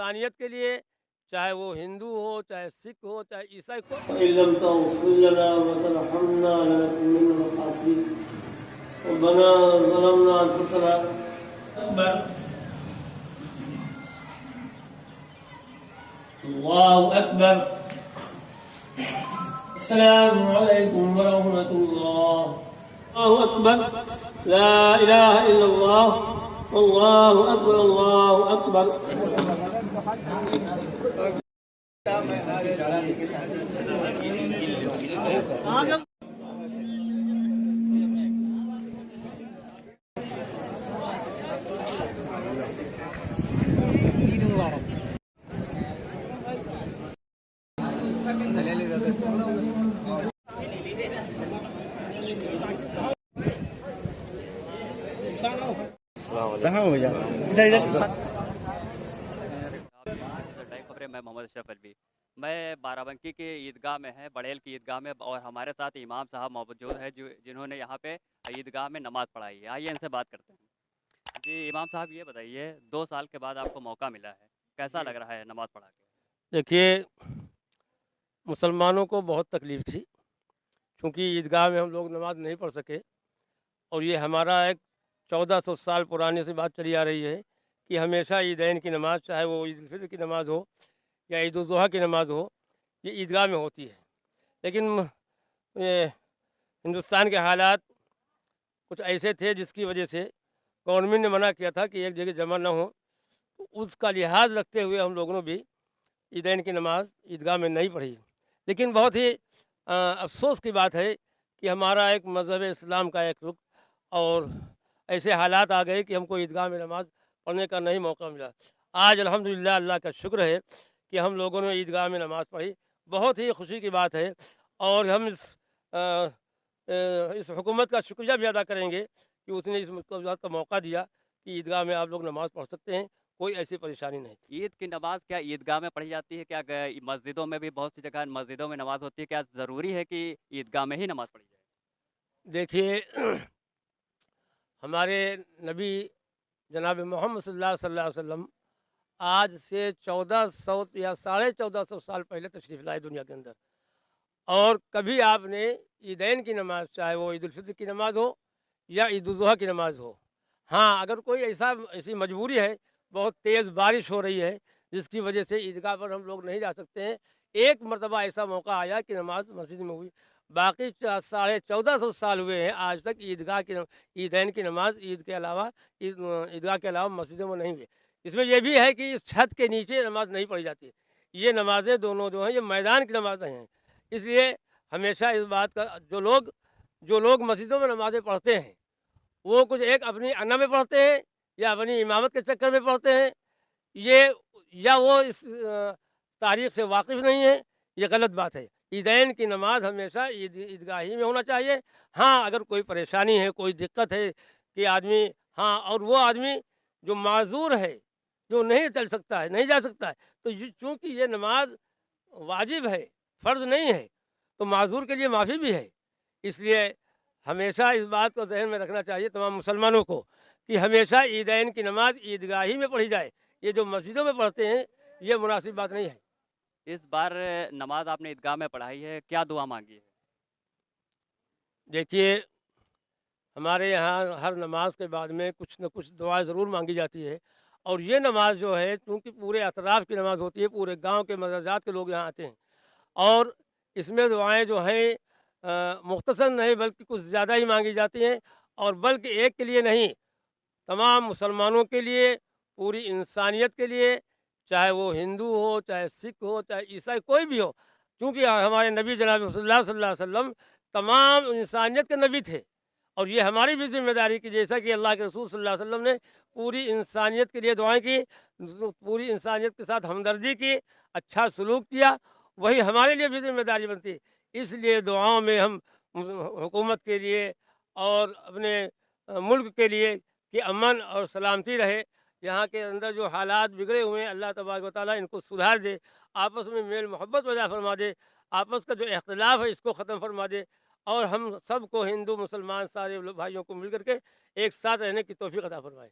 انسانیت کے لیے، چاہے وہ ہندو ہو، چاہے سکھ ہو، چاہے عیسائی کو. وإن لم تغفر لنا وترحمنا لنكن من الخاسرين ربنا ظلمنا أنفسنا أكبر الله أكبر السلام عليكم ورحمة الله الله أكبر لا إله إلا الله والله أكبر الله أكبر. خبریں میں محمد اشرف الوی. میں بارہ بنکی کی عیدگاہ میں ہے، بڑیل کی عیدگاہ میں، اور ہمارے ساتھ امام صاحب موجود ہے جنہوں نے یہاں پہ عیدگاہ میں نماز پڑھائی ہے. آئیے ان سے بات کرتے ہیں. جی امام صاحب یہ بتائیے 2 سال کے بعد آپ کو موقع ملا ہے، کیسا لگ رہا ہے نماز پڑھا کے؟ دیکھیے، مسلمانوں کو بہت تکلیف تھی کیونکہ عیدگاہ میں ہم لوگ نماز نہیں پڑھ سکے، اور یہ ہمارا ایک 1400 سال پرانے سے بات چلی آ رہی ہے کہ ہمیشہ عیدین کی نماز، چاہے وہ عید الفطر کی نماز ہو یا عید الاضحیٰ کی نماز ہو، یہ عیدگاہ میں ہوتی ہے. لیکن یہ ہندوستان کے حالات کچھ ایسے تھے جس کی وجہ سے گورنمنٹ نے منع کیا تھا کہ ایک جگہ جمع نہ ہو. اس کا لحاظ رکھتے ہوئے ہم لوگوں نے بھی عیدین کی نماز عیدگاہ میں نہیں پڑھی. لیکن بہت ہی افسوس کی بات ہے کہ ہمارا ایک مذہب اسلام کا ایک رکن، اور ایسے حالات آ گئے کہ ہم کو عیدگاہ میں نماز پڑھنے کا نہیں موقع ملا. آج الحمدللہ اللہ کا شکر ہے کہ ہم لوگوں نے عیدگاہ میں نماز پڑھی. بہت ہی خوشی کی بات ہے، اور ہم اس حکومت کا شکریہ بھی ادا کریں گے کہ اس نے اس کا موقع دیا کہ عیدگاہ میں آپ لوگ نماز پڑھ سکتے ہیں، کوئی ایسی پریشانی نہیں. عید کی نماز کیا عیدگاہ میں پڑھی جاتی ہے؟ کیا مسجدوں میں بھی بہت سی جگہ مسجدوں میں نماز ہوتی ہے؟ کیا ضروری ہے کہ عیدگاہ میں ہی نماز پڑھی جائے؟ دیکھیے، ہمارے نبی جناب محمد صلی اللہ علیہ وسلم آج سے 1400 یا 1450 سال پہلے تشریف لائے دنیا کے اندر، اور کبھی آپ نے عیدین کی نماز، چاہے وہ عید الفطر کی نماز ہو یا عید الاضحیٰ کی نماز ہو. ہاں، اگر کوئی ایسی مجبوری ہے، بہت تیز بارش ہو رہی ہے جس کی وجہ سے عیدگاہ پر ہم لوگ نہیں جا سکتے ہیں، ایک مرتبہ ایسا موقع آیا کہ نماز مسجد میں ہوئی. باقی 1450 سال ہوئے ہیں آج تک عیدین کی نماز عیدگاہ کے علاوہ مسجدوں میں نہیں ہوئی. اس میں یہ بھی ہے کہ اس چھت کے نیچے نماز نہیں پڑھی جاتی. یہ نمازیں دونوں جو ہیں یہ میدان کی نمازیں ہیں. اس لیے ہمیشہ اس بات کا جو لوگ مسجدوں میں نمازیں پڑھتے ہیں وہ کچھ ایک اپنی انا میں پڑھتے ہیں یا اپنی امامت کے چکر میں پڑھتے ہیں، یا وہ اس تاریخ سے واقف نہیں ہے. یہ غلط بات ہے. عیدین کی نماز ہمیشہ عیدگاہ ہی میں ہونا چاہیے. ہاں، اگر کوئی پریشانی ہے، کوئی دقت ہے کہ آدمی، ہاں، اور وہ آدمی جو معذور ہے، جو نہیں چل سکتا ہے، نہیں جا سکتا ہے، تو چونکہ یہ نماز واجب ہے، فرض نہیں ہے، تو معذور کے لیے معافی بھی ہے. اس لیے ہمیشہ اس بات کو ذہن میں رکھنا چاہیے تمام مسلمانوں کو کہ ہمیشہ عیدین کی نماز عیدگاہ ہی میں پڑھی جائے. یہ جو مسجدوں میں پڑھتے ہیں یہ مناسب بات نہیں ہے. اس بار نماز آپ نے عیدگاہ میں پڑھائی ہے، کیا دعا مانگی ہے؟ دیکھیے، ہمارے یہاں ہر نماز کے بعد میں کچھ نہ کچھ دعا ضرور مانگی جاتی ہے، اور یہ نماز جو ہے چونکہ پورے اطراف کی نماز ہوتی ہے، پورے گاؤں کے مدرجات کے لوگ یہاں آتے ہیں، اور اس میں دعائیں جو ہیں مختصر نہیں بلکہ کچھ زیادہ ہی مانگی جاتی ہیں، اور بلکہ ایک کے لیے نہیں، تمام مسلمانوں کے لیے، پوری انسانیت کے لیے، چاہے وہ ہندو ہو، چاہے سکھ ہو، چاہے عیسائی کوئی بھی ہو. کیونکہ ہمارے نبی جناب صلی اللہ علیہ وسلم تمام انسانیت کے نبی تھے، اور یہ ہماری بھی ذمہ داری کی، جیسا کہ اللہ کے رسول صلی اللہ علیہ وسلم نے پوری انسانیت کے لیے دعائیں کی، پوری انسانیت کے ساتھ ہمدردی کی، اچھا سلوک کیا، وہی ہمارے لیے بھی ذمہ داری بنتی. اس لیے دعاؤں میں ہم حکومت کے لیے اور اپنے ملک کے لیے کہ امن اور سلامتی رہے. یہاں کے اندر جو حالات بگڑے ہوئے ہیں اللہ تبارک و تعالیٰ ان کو سدھار دے، آپس میں میل محبت پیدا فرما دے، آپس کا جو اختلاف ہے اس کو ختم فرما دے، اور ہم سب کو ہندو مسلمان سارے بھائیوں کو مل کر کے ایک ساتھ رہنے کی توفیق عطا فرمائے.